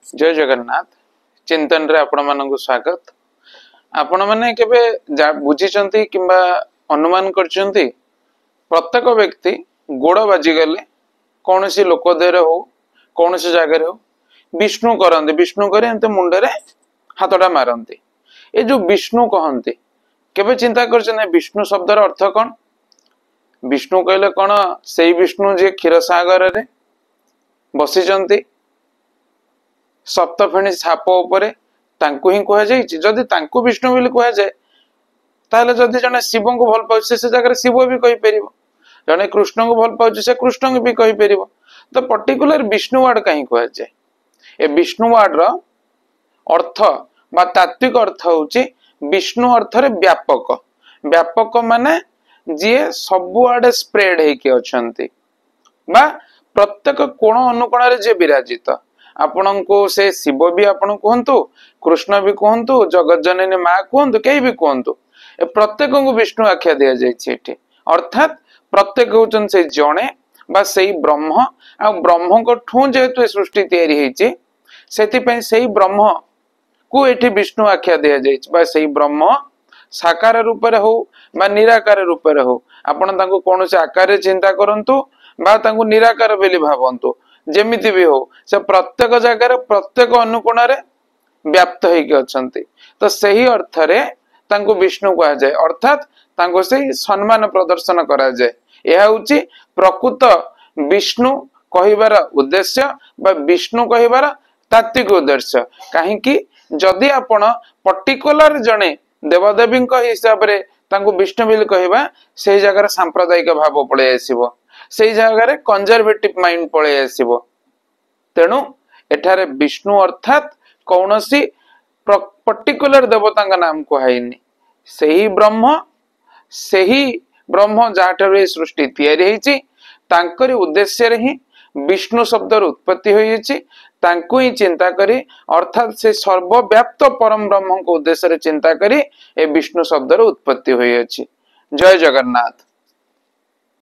जय जगन्नाथ चिंतन रे आपण मानक स्वागत। आपण माने केबे बुझिचंती किंबा अनुमान करचंती प्रत्येक व्यक्ति गोड़ बाजी गले कौन सी लोक देह हो कौन सी जगह हो विष्णु करते विष्णु करे एंते मुंडरे हाथटा मारती। ये जो विष्णु कहते केबे चिंता करछन विष्णु शब्दर अर्थ कौन? विष्णु कहले कौन से विष्णु जे क्षीर सागर रे बसिचंती सप्तफेणी छाप उपरे तांकु ही कह जाय। जदि तांकु विष्णु बोली कह जाए ताहले जदि जने शिव को भल पाउछ से जगह शिव भी कहि परिबो, जने कृष्ण को भल पाउछ से कृष्ण को भी कहि परिबो। तो पर्टिकुलर विष्णु वर्ड कहीं कह जाए? ए विष्णु वर्ड रो अर्थ बा तात्विक अर्थ होची विष्णु अर्थ रे व्यापक। व्यापक माने जे सबु आडे स्प्रेड हेके अछंती बा प्रत्येक कोण अनुकोण रे जे विराजित। आपण को से शिव भी आपण कहतु कृष्ण भी कहतु जगत जननी माँ कहतु कहीं भी कहतु ए प्रत्येक को विष्णु आख्या दिया जाए। अर्थात प्रत्येक होचन से जणे बा सेई ब्रह्म आ ब्रह्म को ठू जेहेतु सृष्टि तैयारी हेची सेति पई सेई ब्रह्म को एठी विष्णु आख्या दिया जाए। बा सेई ब्रह्म साकार रूप रे हो बा निराकार रूप रे हो आपण तांको कोनोसे आकार रे चिंता करंतु बा तांको निराकार बेली भावंतु जेमिति भी हो से प्रत्येक जगह प्रत्येक अनुकोण रे व्याप्त होइके अछंती। तो सही अर्थ रे तांको विष्णु कहा जाए अर्थात तांको से सम्मान प्रदर्शन करा जाए। यह होची प्रकृत विष्णु कहिबार उद्देश्य बा विष्णु कहिबार तात्विक उद्देश्य। काहे कि जदि आपण पर्टिकुलर जने देवदेवी हिसाब रे तांको विष्णु बिल कहिबा से जगह सांप्रदायिक भाव पळे आसीबो, से जगह कंजर्वेटिव माइंड पळे आसीबो। तेणु एठारे विष्णु अर्थात कौनसी पर्टिकुलर देवता का नाम कहनी सही ब्रह्म जहाँ सृष्टि तैयारी हेची तांकरी उद्देश्य रे ही विष्णु शब्दर उत्पत्ति होईची। तांको ही चिंता करी अर्थात से सर्वव्याप्त परम ब्रह्म को उद्देश्य रे चिंता करी ए विष्णु शब्दर उत्पत्ति होईची। जय जगन्नाथ।